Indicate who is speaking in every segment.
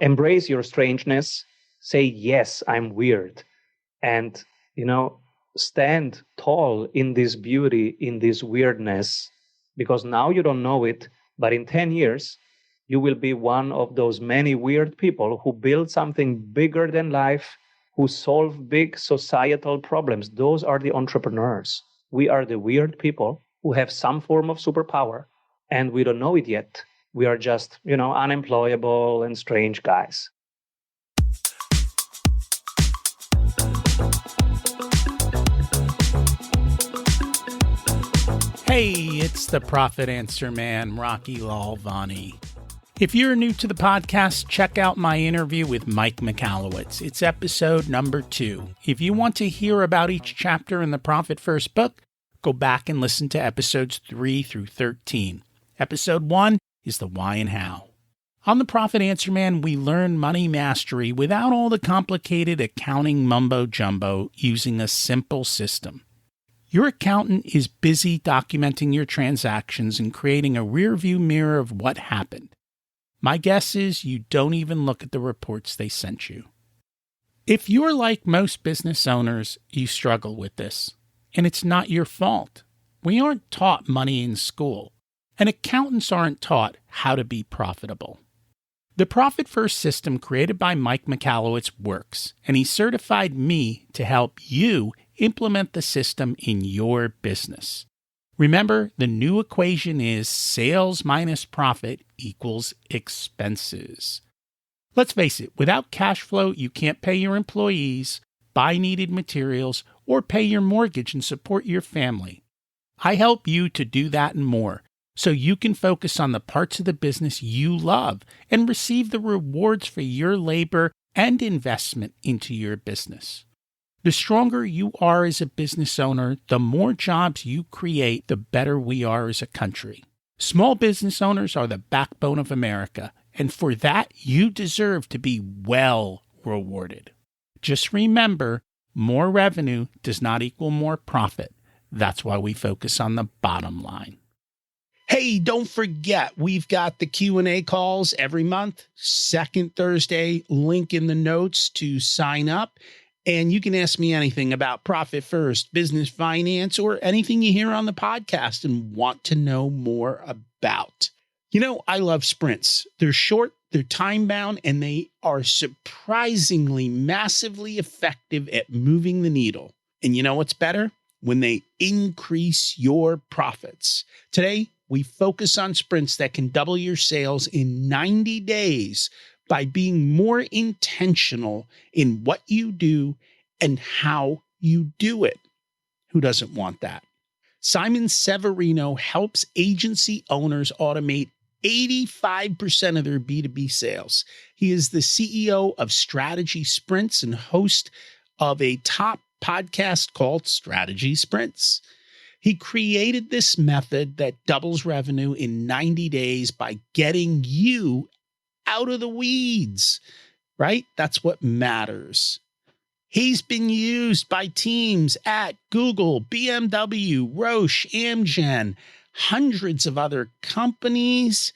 Speaker 1: embrace your strangeness, say, yes, I'm weird. And, stand tall in this beauty, in this weirdness, because now you don't know it, but in 10 years, you will be one of those many weird people who build something bigger than life, who solve big societal problems. Those are the entrepreneurs. We are the weird people who have some form of superpower, and we don't know it yet. We are just, unemployable and strange guys.
Speaker 2: Hey, it's the Profit Answer Man, Rocky Lalvani. If you're new to the podcast, check out my interview with Mike Michalowicz. It's episode number 2. If you want to hear about each chapter in the Profit First book, go back and listen to episodes 3 through 13. Episode 1 is the why and how. On the Profit Answer Man, we learn money mastery without all the complicated accounting mumbo-jumbo using a simple system. Your accountant is busy documenting your transactions and creating a rearview mirror of what happened. My guess is you don't even look at the reports they sent you. If you're like most business owners, you struggle with this, and it's not your fault. We aren't taught money in school, and accountants aren't taught how to be profitable. The Profit First system created by Mike Michalowicz works, and he certified me to help you implement the system in your business. Remember, the new equation is sales minus profit equals expenses. Let's face it, without cash flow, you can't pay your employees, buy needed materials, or pay your mortgage and support your family. I help you to do that and more, so you can focus on the parts of the business you love and receive the rewards for your labor and investment into your business. The stronger you are as a business owner, the more jobs you create, the better we are as a country. Small business owners are the backbone of America, and for that, you deserve to be well rewarded. Just remember, more revenue does not equal more profit. That's why we focus on the bottom line. Hey, don't forget, we've got the Q&A calls every month, second Thursday, link in the notes to sign up. And you can ask me anything about Profit First, business finance, or anything you hear on the podcast and want to know more about. I love sprints. They're short, they're time-bound, and they are surprisingly massively effective at moving the needle. And you know what's better? When they increase your profits. Today, we focus on sprints that can double your sales in 90 days by being more intentional in what you do and how you do it. Who doesn't want that? Simon Severino helps agency owners automate 85% of their B2B sales. He is the CEO of Strategy Sprints and host of a top podcast called Strategy Sprints. He created this method that doubles revenue in 90 days by getting you out of the weeds, right? That's what matters. He's been used by teams at Google, BMW, Roche, Amgen, hundreds of other companies,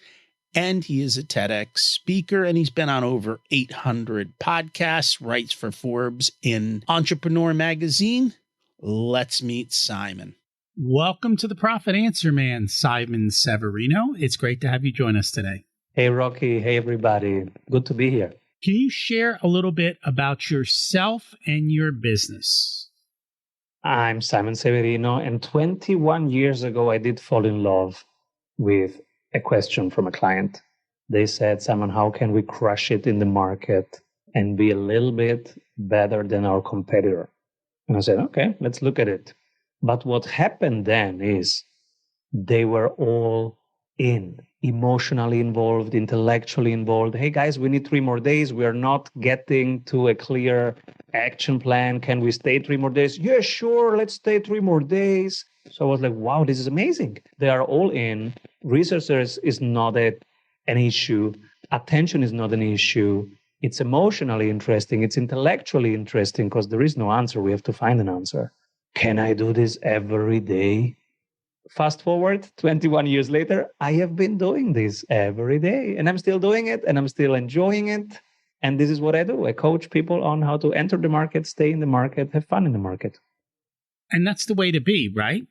Speaker 2: and he is a TEDx speaker, and he's been on over 800 podcasts, writes for Forbes and Entrepreneur Magazine. Let's meet Simon. Welcome to the Profit Answer Man, Simon Severino. It's great to have you join us today.
Speaker 1: Hey, Rocky. Hey, everybody. Good to be here.
Speaker 2: Can you share a little bit about yourself and your business?
Speaker 1: I'm Simon Severino, and 21 years ago, I did fall in love with a question from a client. They said, Simon, how can we crush it in the market and be a little bit better than our competitor? And I said, okay, let's look at it. But what happened then is they were all in, emotionally involved, intellectually involved. Hey guys, we need 3 more days. We are not getting to a clear action plan. Can we stay 3 more days? Yeah, sure. Let's stay 3 more days. So I was like, wow, this is amazing. They are all in. Researchers is not an issue. Attention is not an issue. It's emotionally interesting. It's intellectually interesting because there is no answer. We have to find an answer. Can I do this every day? Fast forward 21 years later, I have been doing this every day and I'm still doing it and I'm still enjoying it. And this is what I do. I coach people on how to enter the market, stay in the market, have fun in the market.
Speaker 2: And that's the way to be, right?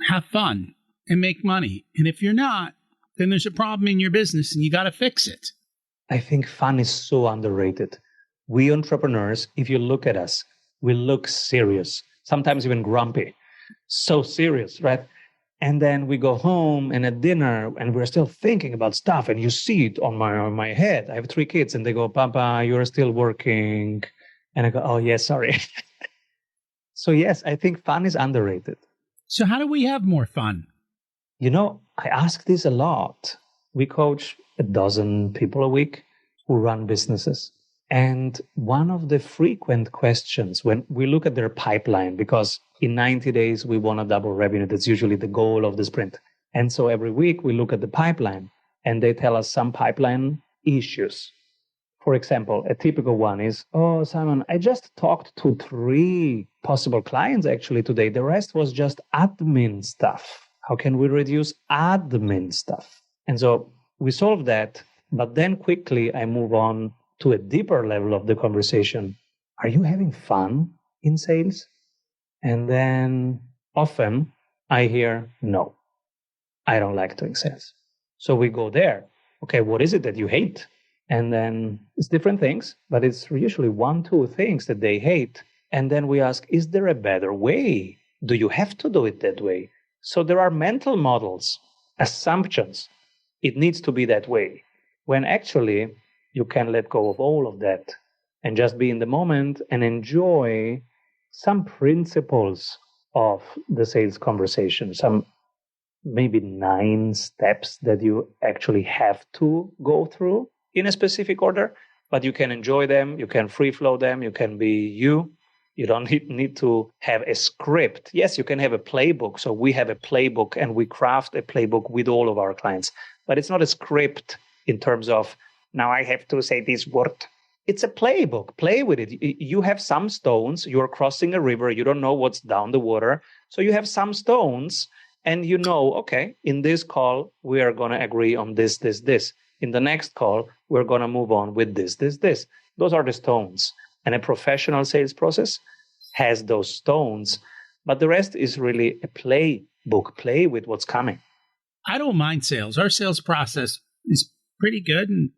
Speaker 2: Have fun and make money. And if you're not, then there's a problem in your business and you got to fix it.
Speaker 1: I think fun is so underrated. We entrepreneurs, if you look at us, we look serious, sometimes even grumpy. So serious, right? And then we go home and at dinner and we're still thinking about stuff. And you see it on my head. I have 3 kids and they go, Papa, you're still working. And I go, oh, yes, sorry. So yes, I think fun is underrated.
Speaker 2: So how do we have more fun?
Speaker 1: I ask this a lot. We coach 12 people a week who run businesses. And one of the frequent questions when we look at their pipeline, because in 90 days, we want to double revenue. That's usually the goal of the sprint. And so every week we look at the pipeline and they tell us some pipeline issues. For example, a typical one is, oh, Simon, I just talked to 3 possible clients actually today. The rest was just admin stuff. How can we reduce admin stuff? And so we solve that, but then quickly I move on to a deeper level of the conversation. Are you having fun in sales? And then often I hear, no, I don't like doing sales. So we go there. Okay, what is it that you hate? And then it's different things, but it's usually 1, 2 things that they hate. And then we ask, is there a better way? Do you have to do it that way? So there are mental models, assumptions. It needs to be that way. When actually you can let go of all of that and just be in the moment and enjoy some principles of the sales conversation, some maybe 9 steps that you actually have to go through in a specific order, but you can enjoy them, you can free flow them, you can be you. You don't need to have a script. Yes, you can have a playbook. So we have a playbook and we craft a playbook with all of our clients, but it's not a script in terms of, now I have to say this word. It's a playbook. Play with it. You have some stones. You're crossing a river. You don't know what's down the water. So you have some stones and okay, in this call, we are going to agree on this, this, this. In the next call, we're going to move on with this, this, this. Those are the stones. And a professional sales process has those stones, but the rest is really a playbook. Play with what's coming.
Speaker 2: I don't mind sales. Our sales process is pretty good and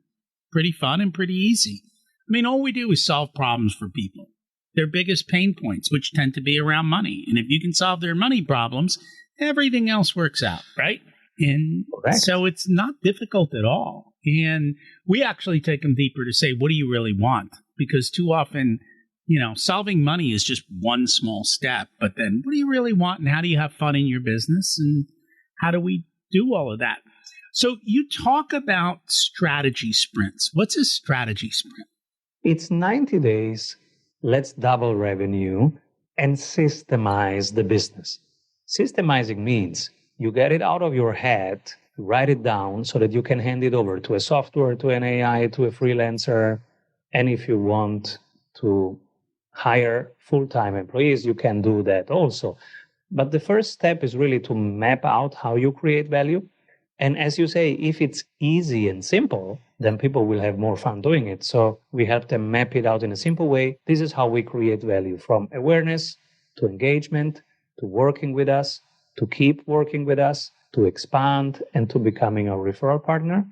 Speaker 2: pretty fun and pretty easy. I mean, all we do is solve problems for people, their biggest pain points, which tend to be around money. And if you can solve their money problems, everything else works out, right? And
Speaker 1: Correct.
Speaker 2: So it's not difficult at all. And we actually take them deeper to say, what do you really want? Because too often, solving money is just one small step. But then what do you really want? And how do you have fun in your business? And how do we do all of that? So you talk about strategy sprints. What's a strategy sprint?
Speaker 1: It's 90 days. Let's double revenue and systemize the business. Systemizing means you get it out of your head, write it down so that you can hand it over to a software, to an AI, to a freelancer. And if you want to hire full-time employees, you can do that also. But the first step is really to map out how you create value. And as you say, if it's easy and simple, then people will have more fun doing it. So we help them map it out in a simple way. This is how we create value, from awareness to engagement, to working with us, to keep working with us, to expand, and to becoming a referral partner.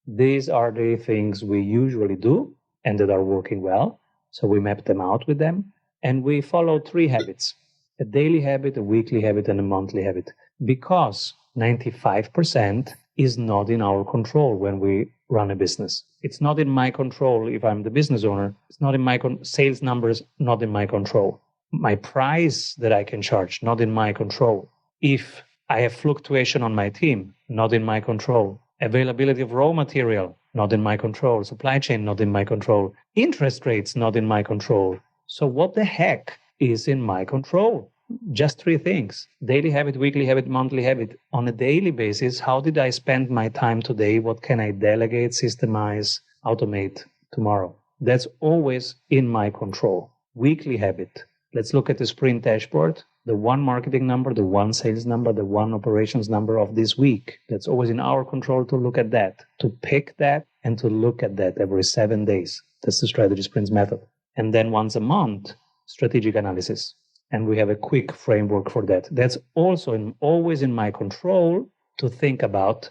Speaker 1: These are the things we usually do and that are working well. So we map them out with them. And we follow 3 habits: a daily habit, a weekly habit, and a monthly habit. Because 95% is not in our control when we run a business. It's not in my control if I'm the business owner. It's not in my sales numbers, not in my control. My price that I can charge, not in my control. If I have fluctuation on my team, not in my control. Availability of raw material, not in my control. Supply chain, not in my control. Interest rates, not in my control. So what the heck is in my control? Just 3 things: daily habit, weekly habit, monthly habit. On a daily basis, how did I spend my time today? What can I delegate, systemize, automate tomorrow? That's always in my control. Weekly habit. Let's look at the sprint dashboard. The 1 marketing number, the 1 sales number, the 1 operations number of this week. That's always in our control to look at that, to pick that and to look at that every 7 days. That's the strategy sprints method. And then once a month, strategic analysis. And we have a quick framework for that. That's also always in my control to think about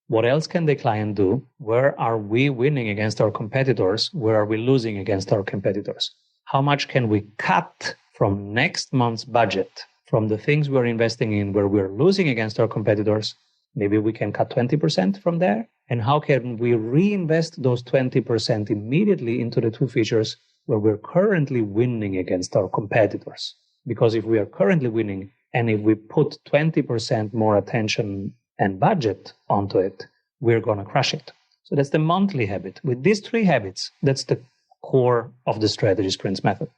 Speaker 1: what else can the client do? Where are we winning against our competitors? Where are we losing against our competitors? How much can we cut from next month's budget, from the things we're investing in where we're losing against our competitors? Maybe we can cut 20% from there. And how can we reinvest those 20% immediately into the two features where we're currently winning against our competitors? Because if we are currently winning, and if we put 20% more attention and budget onto it, we're going to crush it. So that's the monthly habit. With these 3 habits, that's the core of the strategy sprints method.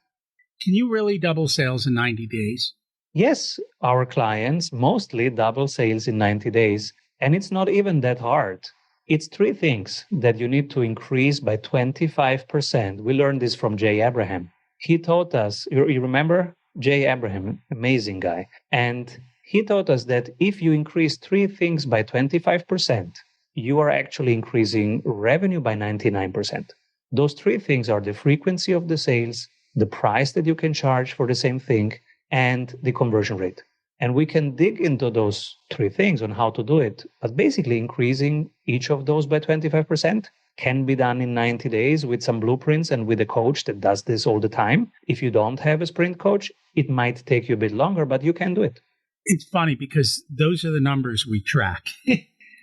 Speaker 2: Can you really double sales in 90 days?
Speaker 1: Yes, our clients mostly double sales in 90 days, and it's not even that hard. It's 3 things that you need to increase by 25%. We learned this from Jay Abraham. He taught us, you remember Jay Abraham, amazing guy. And he taught us that if you increase 3 things by 25%, you are actually increasing revenue by 99%. Those 3 things are the frequency of the sales, the price that you can charge for the same thing, and the conversion rate. And we can dig into those 3 things on how to do it. But basically, increasing each of those by 25% can be done in 90 days with some blueprints and with a coach that does this all the time. If you don't have a sprint coach, it might take you a bit longer, but you can do it.
Speaker 2: It's funny because those are the numbers we track.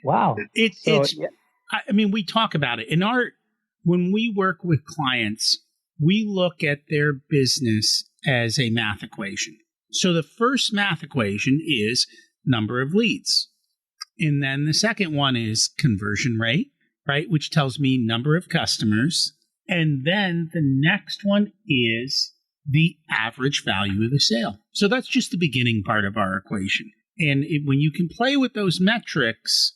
Speaker 1: Wow.
Speaker 2: I mean, we talk about it. When we work with clients, we look at their business as a math equation. So the first math equation is number of leads. And then the second one is conversion rate, right? Which tells me number of customers. And then the next one is the average value of the sale. So that's just the beginning part of our equation. And when you can play with those metrics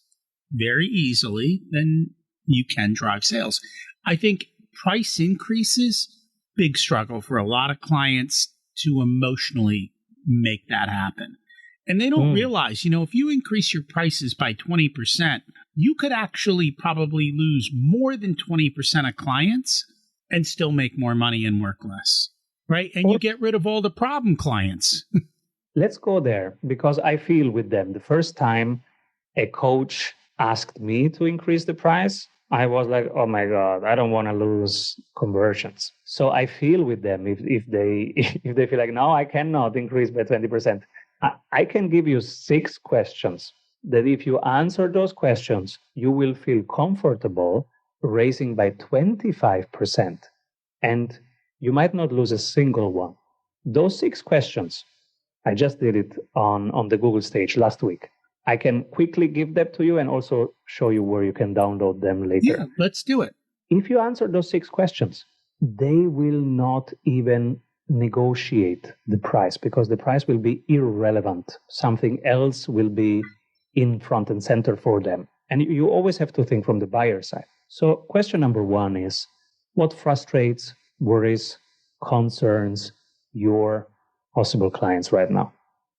Speaker 2: very easily, then you can drive sales. I think price increases, big struggle for a lot of clients to emotionally make that happen. And they don't realize, if you increase your prices by 20%, you could actually probably lose more than 20% of clients and still make more money and work less, right? And you get rid of all the problem clients.
Speaker 1: Let's go there, because I feel with them. The first time a coach asked me to increase the price, I was like, oh my God, I don't want to lose conversions. So I feel with them if they feel like, no, I cannot increase by 20%. I can give you 6 questions that if you answer those questions, you will feel comfortable raising by 25%. And you might not lose a single one. Those 6 questions, I just did it on the Google stage last week. I can quickly give that to you and also show you where you can download them later.
Speaker 2: Yeah, let's do it.
Speaker 1: If you answer those 6 questions, they will not even negotiate the price because the price will be irrelevant. Something else will be in front and center for them. And you always have to think from the buyer side. So question number 1 is, what frustrates, worries, concerns your possible clients right now?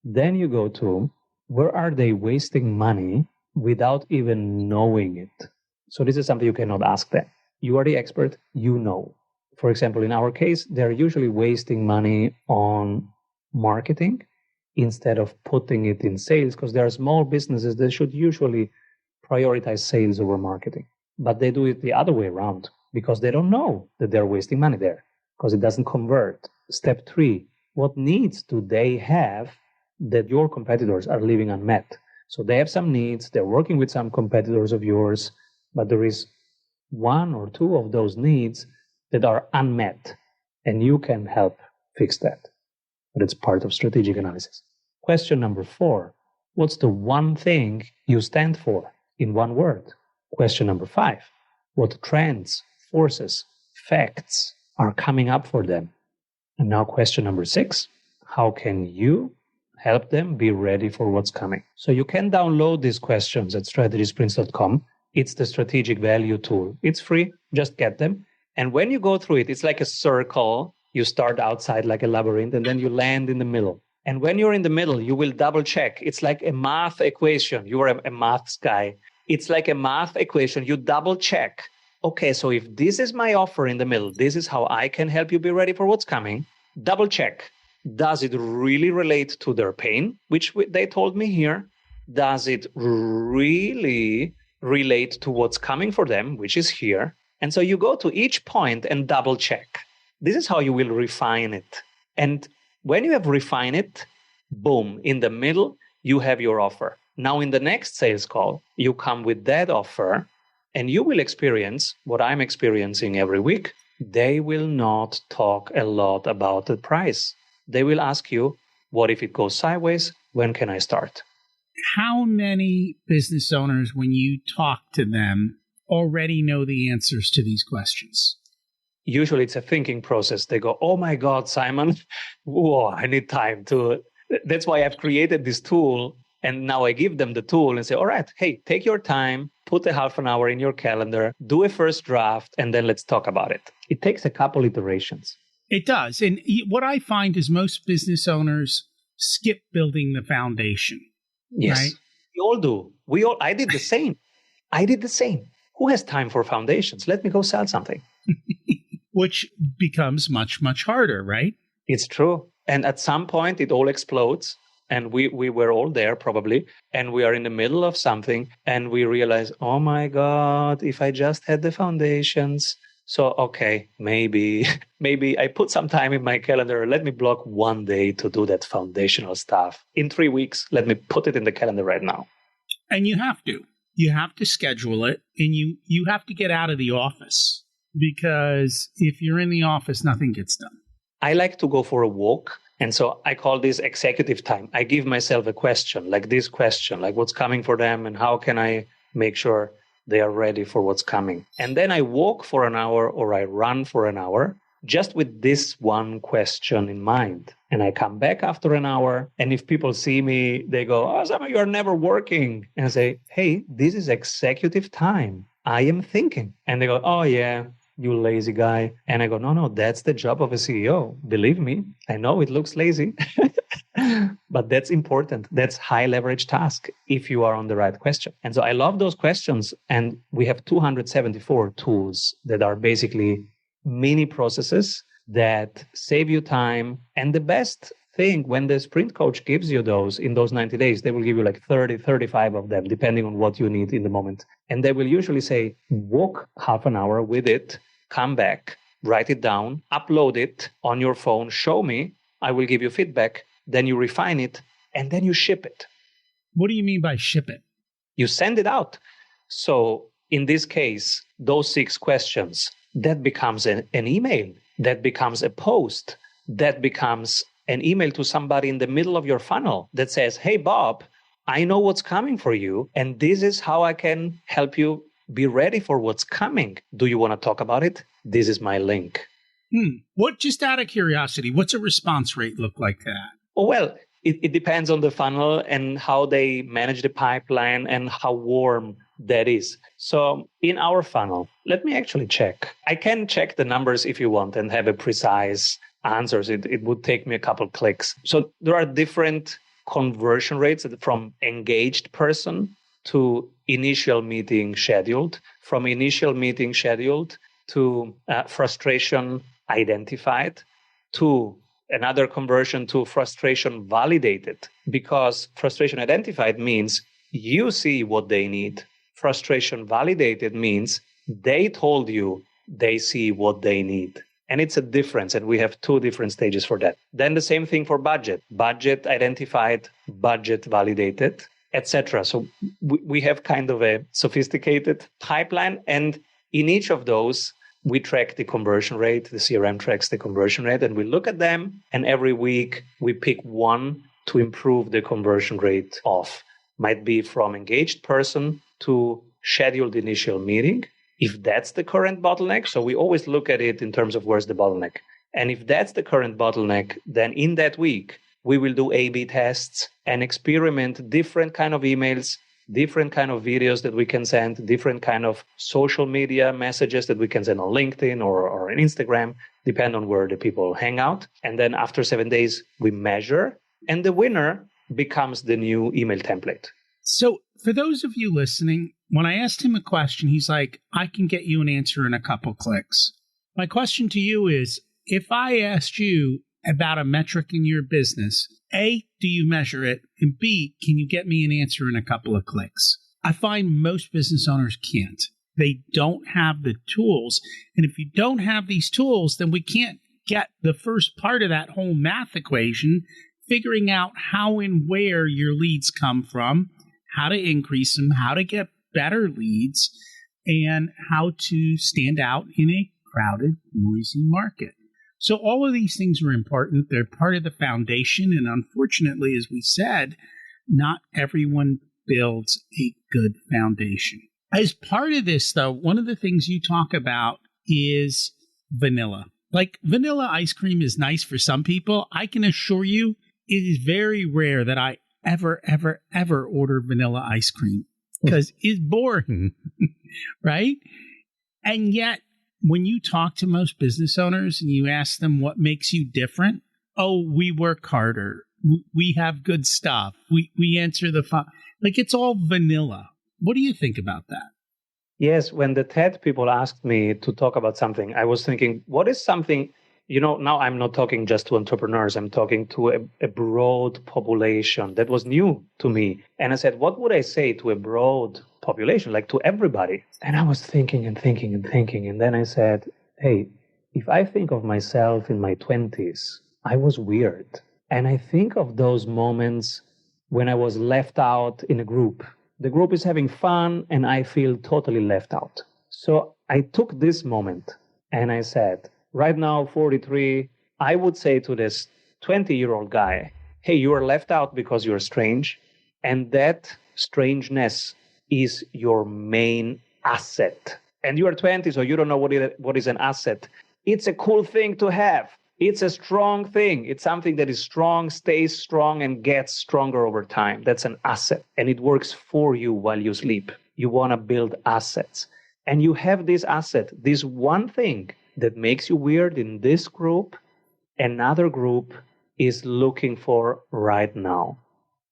Speaker 1: Then you go to, where are they wasting money without even knowing it? So this is something you cannot ask them. You are the expert, you know. For example, in our case, they're usually wasting money on marketing instead of putting it in sales, because there are small businesses that should usually prioritize sales over marketing. But they do it the other way around because they don't know that they're wasting money there because it doesn't convert. Step 3, what needs do they have that your competitors are leaving unmet? So they have some needs, they're working with some competitors of yours, but there is 1 or 2 of those needs that are unmet, and you can help fix that. But it's part of strategic analysis. Question number 4, what's the one thing you stand for in one word? Question number 5, what trends, forces, facts are coming up for them? And now question number 6, how can you help them be ready for what's coming? So you can download these questions at strategysprints.com. It's the strategic value tool. It's free, just get them. And when you go through it, it's like a circle. You start outside like a labyrinth, and then you land in the middle. And when you're in the middle, you will double check. It's like a math equation. You are a math guy. It's like a math equation. You double check. okay, so if this is my offer in the middle, this is how I can help you be ready for what's coming. Double check. Does it really relate to their pain, which they told me here? Does it really relate to what's coming for them, which is here? And so you go to each point and double check. This is how you will refine it. And when you have refined it, boom, in the middle, you have your offer. Now, in the next sales call, you come with that offer and you will experience what I'm experiencing every week. They will not talk a lot about the price. They will ask you, what if it goes sideways? When can I start?
Speaker 2: How many business owners, when you talk to them, already know the answers to these questions?
Speaker 1: Usually it's a thinking process. They go, oh my God, Simon, whoa, I need time to. That's why I've created this tool. And now I give them the tool and say, all right, hey, take your time, put a half an hour in your calendar, do a first draft, and then let's talk about it. It takes a couple iterations.
Speaker 2: It does. And what I find is most business owners skip building the foundation.
Speaker 1: Yes,
Speaker 2: right?
Speaker 1: We all do. I did the same. Who has time for foundations? Let me go sell something.
Speaker 2: Which becomes much, much harder, right?
Speaker 1: It's true. And at some point, it all explodes. And we were all there probably. And we are in the middle of something. And we realize, oh my God, if I just had the foundations. So, okay, maybe I put some time in my calendar. Let me block one day to do that foundational stuff. In 3 weeks, let me put it in the calendar right now.
Speaker 2: And you have to. You have to schedule it. And you have to get out of the office. Because if you're in the office, nothing gets done.
Speaker 1: I like to go for a walk. And so I call this executive time. I give myself a question, like this question, like what's coming for them and how can I make sure they are ready for what's coming. And then I walk for an hour or I run for an hour just with this one question in mind. And I come back after an hour. And if people see me, they go, oh, Simon, you're never working. And I say, hey, this is executive time. I am thinking. And they go, oh, yeah. You lazy guy. And I go, no, that's the job of a CEO. Believe me, I know it looks lazy, but that's important. That's high leverage task if you are on the right question. And so I love those questions. And we have 274 tools that are basically mini processes that save you time. And the best thing, when the sprint coach gives you those in those 90 days, they will give you like 30, 35 of them, depending on what you need in the moment. And they will usually say, walk half an hour with it, come back, write it down, upload it on your phone, show me, I will give you feedback, then you refine it, and then you ship it.
Speaker 2: What do you mean by ship it?
Speaker 1: You send it out. So in this case, those 6 questions, that becomes an email, that becomes a post, that becomes an email to somebody in the middle of your funnel that says, hey, Bob, I know what's coming for you, and this is how I can help you be ready for what's coming. Do you want to talk about it? This is my link.
Speaker 2: What, just out of curiosity, what's a response rate look like that?
Speaker 1: Oh, well, it depends on the funnel and how they manage the pipeline and how warm that is. So in our funnel, let me actually check. I can check the numbers if you want and have a precise answers. It would take me a couple clicks. So there are different conversion rates from engaged person to initial meeting scheduled, from initial meeting scheduled to frustration identified, to another conversion to frustration validated, because frustration identified means you see what they need. Frustration validated means they told you they see what they need. And it's a difference, and we have 2 different stages for that. Then the same thing for budget. Budget identified, budget validated, etc. So we have kind of a sophisticated pipeline, and in each of those, we track the conversion rate. The CRM tracks the conversion rate, and we look at them, and every week we pick one to improve the conversion rate of. Might be from engaged person to scheduled initial meeting, if that's the current bottleneck. So we always look at it in terms of where's the bottleneck. And if that's the current bottleneck, then in that week, we will do A/B tests and experiment different kind of emails, different kind of videos that we can send, different kind of social media messages that we can send on LinkedIn or on Instagram, depend on where the people hang out. And then after 7 days, we measure, and the winner becomes the new email template.
Speaker 2: So for those of you listening, when I asked him a question, he's like, I can get you an answer in a couple clicks. My question to you is, if I asked you about a metric in your business, A, do you measure it? And B, can you get me an answer in a couple of clicks? I find most business owners can't. They don't have the tools. And if you don't have these tools, then we can't get the first part of that whole math equation, figuring out how and where your leads come from, how to increase them, how to get better leads, and how to stand out in a crowded, noisy market. So all of these things are important. They're part of the foundation. And unfortunately, as we said, not everyone builds a good foundation. As part of this, though, one of the things you talk about is vanilla. Like, vanilla ice cream is nice for some people. I can assure you it is very rare that I ever order vanilla ice cream because it's boring, right? And yet, when you talk to most business owners and you ask them what makes you different, oh, we work harder. We have good stuff. We answer the phone. Like, it's all vanilla. What do you think about that?
Speaker 1: Yes, when the TED people asked me to talk about something, I was thinking, what is something, now I'm not talking just to entrepreneurs, I'm talking to a broad population. That was new to me. And I said, what would I say to a broad population, like to everybody? And I was thinking. And then I said, hey, if I think of myself in my 20s, I was weird. And I think of those moments when I was left out in a group. The group is having fun and I feel totally left out. So I took this moment and I said, right now, 43, I would say to this 20-year-old guy, hey, you are left out because you're strange. And that strangeness is your main asset. And you are 20, so you don't know what is an asset. It's a cool thing to have. It's a strong thing. It's something that is strong, stays strong, and gets stronger over time. That's an asset. And it works for you while you sleep. You want to build assets. And you have this asset, this one thing that makes you weird in this group, another group is looking for right now.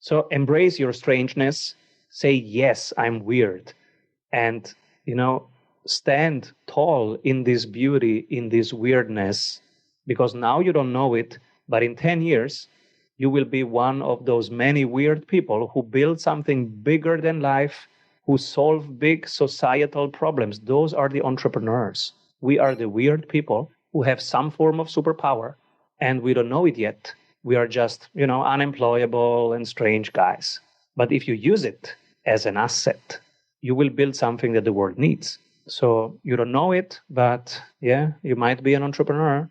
Speaker 1: So embrace your strangeness. Say, yes, I'm weird. And, stand tall in this beauty, in this weirdness. Because now you don't know it, but in 10 years, you will be one of those many weird people who build something bigger than life, who solve big societal problems. Those are the entrepreneurs. We are the weird people who have some form of superpower, and we don't know it yet. We are just, unemployable and strange guys. But if you use it as an asset, you will build something that the world needs. So you don't know it, but yeah, you might be an entrepreneur.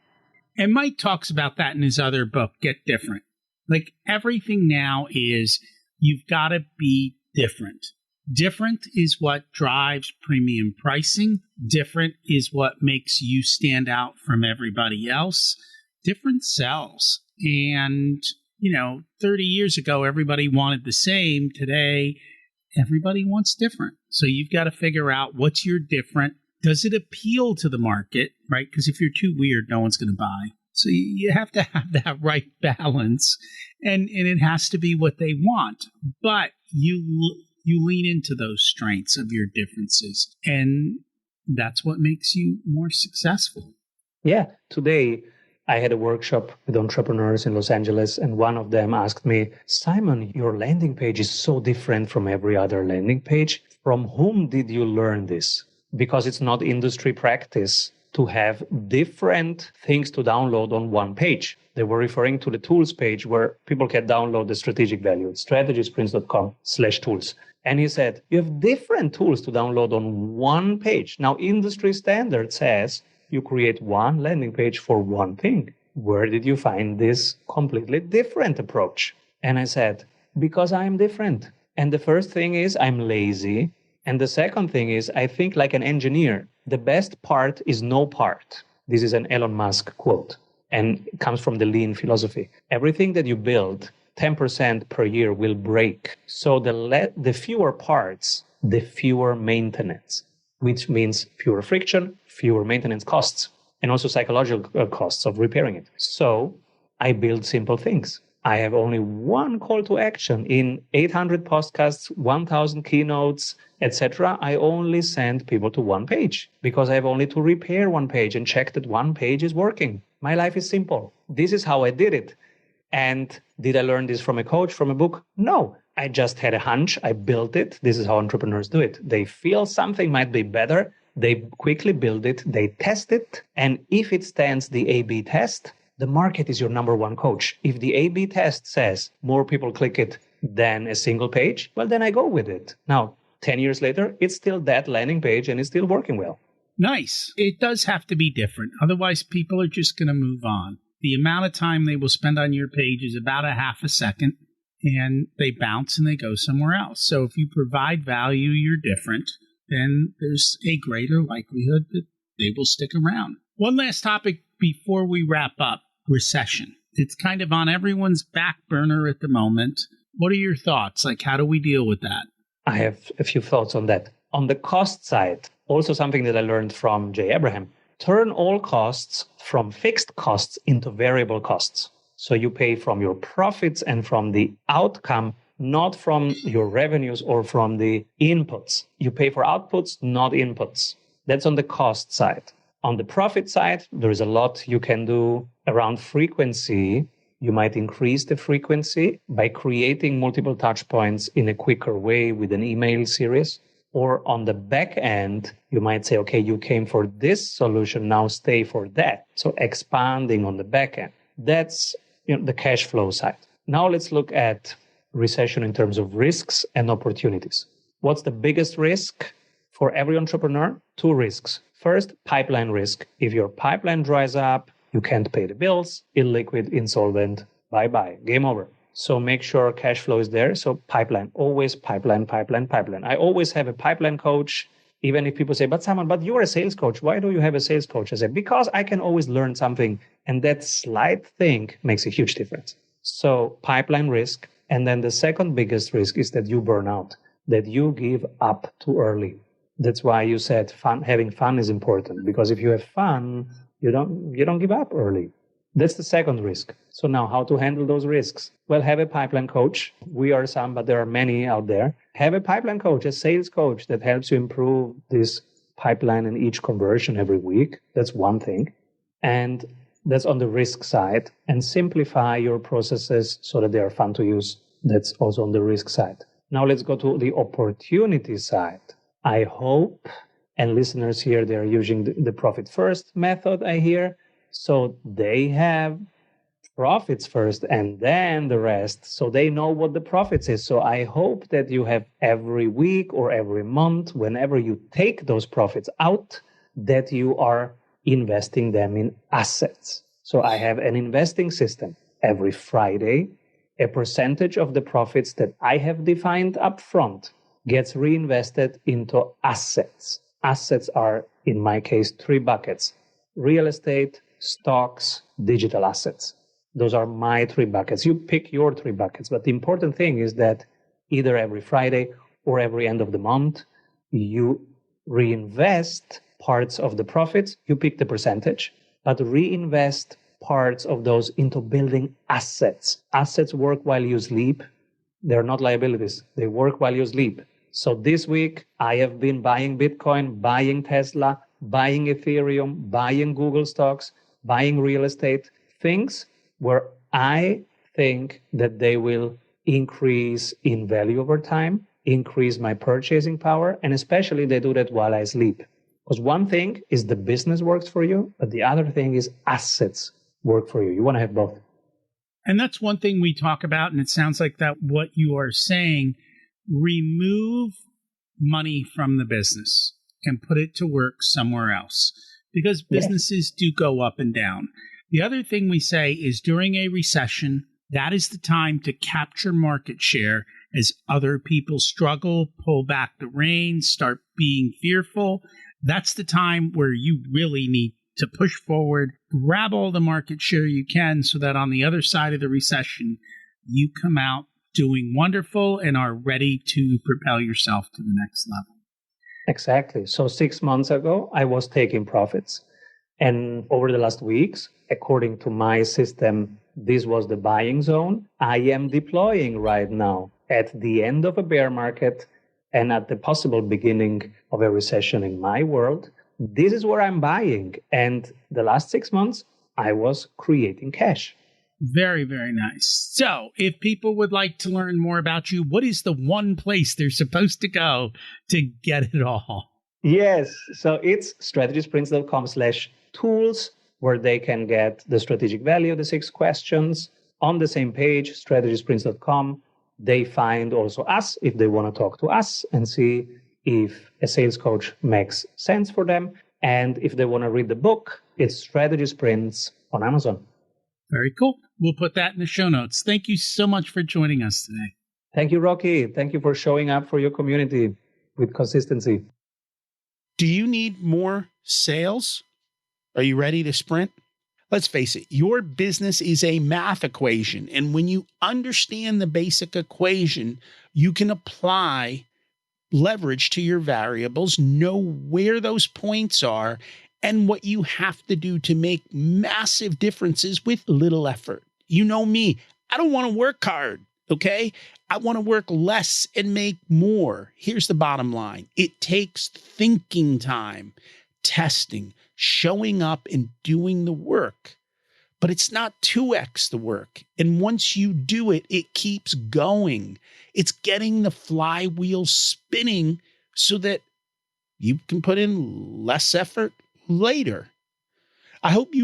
Speaker 2: And Mike talks about that in his other book, Get Different. Like, everything now is, you've got to be different. Different is what drives premium pricing. Different is what makes you stand out from everybody else. Different sells. And, 30 years ago, everybody wanted the same. Today, everybody wants different. So you've got to figure out what's your different. Does it appeal to the market, right? Because if you're too weird, no one's going to buy. So you have to have that right balance, and it has to be what they want. But you lean into those strengths of your differences, and that's what makes you more successful.
Speaker 1: Yeah. Today, I had a workshop with entrepreneurs in Los Angeles, and one of them asked me, Simon, your landing page is so different from every other landing page. From whom did you learn this? Because it's not industry practice to have different things to download on one page. They were referring to the tools page where people can download the strategic value, strategysprints.com/tools. And he said, you have different tools to download on one page. Now, industry standard says you create one landing page for one thing. Where did you find this completely different approach? And I said, because I'm different. And the first thing is I'm lazy. And the second thing is I think like an engineer. The best part is no part. This is an Elon Musk quote, and it comes from the lean philosophy. Everything that you build, 10% per year will break. So the fewer parts, the fewer maintenance, which means fewer friction, fewer maintenance costs, and also psychological costs of repairing it. So I build simple things. I have only one call to action. In 800 podcasts, 1,000 keynotes, etc., I only send people to one page because I have only to repair one page and check that one page is working. My life is simple. This is how I did it. And did I learn this from a coach, from a book? No. I just had a hunch. I built it. This is how entrepreneurs do it. They feel something might be better. They quickly build it. They test it. And if it stands the A/B test, the market is your number one coach. If the A/B test says more people click it than a single page, well, then I go with it. Now, 10 years later, it's still that landing page and it's still working well.
Speaker 2: Nice. It does have to be different. Otherwise, people are just going to move on. The amount of time they will spend on your page is about a half a second, and they bounce and they go somewhere else. So if you provide value, you're different, then there's a greater likelihood that they will stick around. One last topic before we wrap up, recession. It's kind of on everyone's back burner at the moment. What are your thoughts? Like, how do we deal with that?
Speaker 1: I have a few thoughts on that. On the cost side, also something that I learned from Jay Abraham, turn all costs from fixed costs into variable costs. So you pay from your profits and from the outcome, not from your revenues or from the inputs. You pay for outputs, not inputs. That's on the cost side. On the profit side, there is a lot you can do around frequency. You might increase the frequency by creating multiple touch points in a quicker way with an email series. Or on the back end, you might say, okay, you came for this solution, now stay for that. So expanding on the back end. That's the cash flow side. Now let's look at recession in terms of risks and opportunities. What's the biggest risk for every entrepreneur? Two risks. First, pipeline risk. If your pipeline dries up, you can't pay the bills, illiquid, insolvent, bye-bye, game over. So make sure cash flow is there. So pipeline, always pipeline. I always have a pipeline coach, even if people say, but Simon, but you're a sales coach. Why do you have a sales coach? I say, because I can always learn something. And that slight thing makes a huge difference. So pipeline risk. And then the second biggest risk is that you burn out, that you give up too early. That's why you said having fun is important, because if you have fun, you don't give up early. That's the second risk. So now how to handle those risks? Well, have a pipeline coach. We are some, but there are many out there. Have a pipeline coach, a sales coach that helps you improve this pipeline and each conversion every week. That's one thing. And that's on the risk side. And simplify your processes so that they are fun to use. That's also on the risk side. Now let's go to the opportunity side. I hope, and listeners here, they're using the profit first method, I hear. So they have profits first and then the rest. So they know what the profits is. So I hope that you have every week or every month, whenever you take those profits out, that you are investing them in assets. So I have an investing system. Every Friday, a percentage of the profits that I have defined up front gets reinvested into assets. Assets are, in my case, 3 buckets: real estate, stocks, digital assets. Those are my 3 buckets. You pick your 3 buckets. But the important thing is that either every Friday or every end of the month, you reinvest parts of the profits. You pick the percentage, but reinvest parts of those into building assets. Assets work while you sleep. They're not liabilities. They work while you sleep. So this week, I have been buying Bitcoin, buying Tesla, buying Ethereum, buying Google stocks, buying real estate, things where I think that they will increase in value over time, increase my purchasing power, and especially they do that while I sleep. Because one thing is the business works for you, but the other thing is assets work for you. You want to have both.
Speaker 2: And that's one thing we talk about, and it sounds like that what you are saying, remove money from the business and put it to work somewhere else, because businesses do go up and down. The other thing we say is during a recession, that is the time to capture market share as other people struggle, pull back the reins, start being fearful. That's the time where you really need to push forward, grab all the market share you can so that on the other side of the recession, you come out doing wonderful and are ready to propel yourself to the next level.
Speaker 1: Exactly. So 6 months ago, I was taking profits. And over the last weeks, according to my system, this was the buying zone. I am deploying right now at the end of a bear market and at the possible beginning of a recession in my world. This is where I'm buying. And the last 6 months, I was creating cash.
Speaker 2: Very, very nice. So if people would like to learn more about you, what is the one place they're supposed to go to get it all?
Speaker 1: Yes. So it's strategysprints.com/tools, where they can get the strategic value of the 6 questions. On the same page, strategysprints.com, they find also us if they want to talk to us and see if a sales coach makes sense for them. And if they want to read the book, it's Strategy Sprints on Amazon.
Speaker 2: Very cool. We'll put that in the show notes. Thank you so much for joining us today.
Speaker 1: Thank you, Rocky. Thank you for showing up for your community with consistency.
Speaker 2: Do you need more sales? Are you ready to sprint? Let's face it, your business is a math equation. And when you understand the basic equation, you can apply leverage to your variables, know where those points are, and what you have to do to make massive differences with little effort. You know me, I don't want to work hard, okay? I want to work less and make more. Here's the bottom line. It takes thinking time, testing, showing up and doing the work. But it's not 2x the work. And once you do it, it keeps going. It's getting the flywheel spinning so that you can put in less effort later. I hope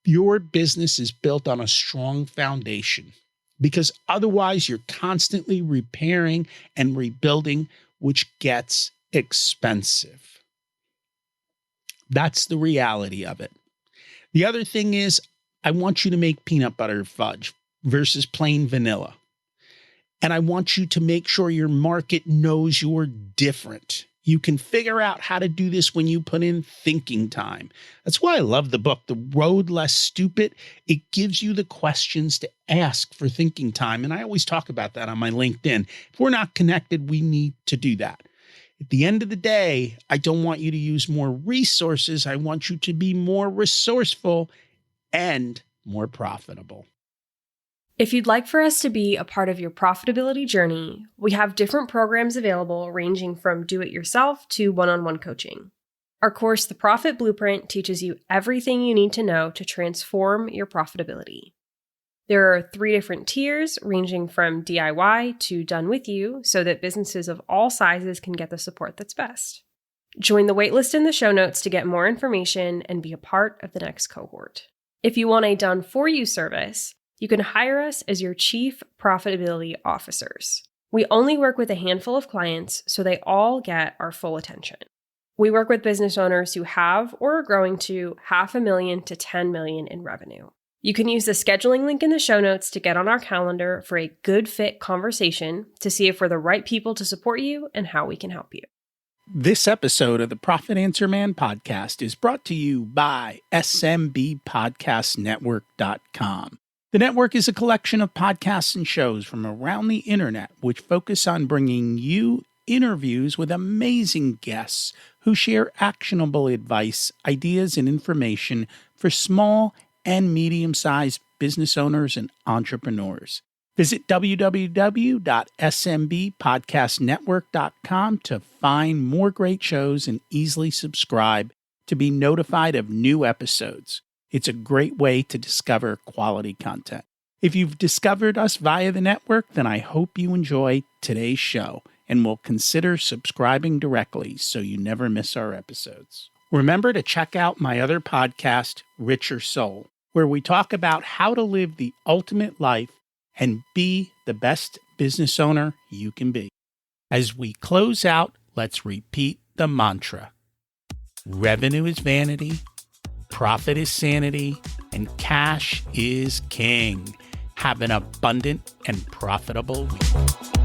Speaker 2: your business is built on a strong foundation, because otherwise you're constantly repairing and rebuilding, which gets expensive. That's the reality of it. The other thing is, I want you to make peanut butter fudge versus plain vanilla. And I want you to make sure your market knows you're different. You can figure out how to do this when you put in thinking time. That's why I love the book, The Road Less Stupid. It gives you the questions to ask for thinking time. And I always talk about that on my LinkedIn. If we're not connected, we need to do that. At the end of the day, I don't want you to use more resources. I want you to be more resourceful and more profitable.
Speaker 3: If you'd like for us to be a part of your profitability journey, we have different programs available ranging from do-it-yourself to one-on-one coaching. Our course, The Profit Blueprint, teaches you everything you need to know to transform your profitability. There are 3 different tiers ranging from DIY to done with you so that businesses of all sizes can get the support that's best. Join the waitlist in the show notes to get more information and be a part of the next cohort. If you want a done-for-you service, you can hire us as your chief profitability officers. We only work with a handful of clients, so they all get our full attention. We work with business owners who have or are growing to $500,000 to $10 million in revenue. You can use the scheduling link in the show notes to get on our calendar for a good fit conversation to see if we're the right people to support you and how we can help you.
Speaker 2: This episode of the Profit Answer Man podcast is brought to you by SMBpodcastnetwork.com. The network is a collection of podcasts and shows from around the internet which focus on bringing you interviews with amazing guests who share actionable advice, ideas, and information for small and medium-sized business owners and entrepreneurs. Visit www.smbpodcastnetwork.com to find more great shows and easily subscribe to be notified of new episodes. It's a great way to discover quality content. If you've discovered us via the network, then I hope you enjoy today's show and will consider subscribing directly so you never miss our episodes. Remember to check out my other podcast, Richer Soul, where we talk about how to live the ultimate life and be the best business owner you can be. As we close out, let's repeat the mantra. Revenue is vanity. Profit is sanity, and cash is king. Have an abundant and profitable week.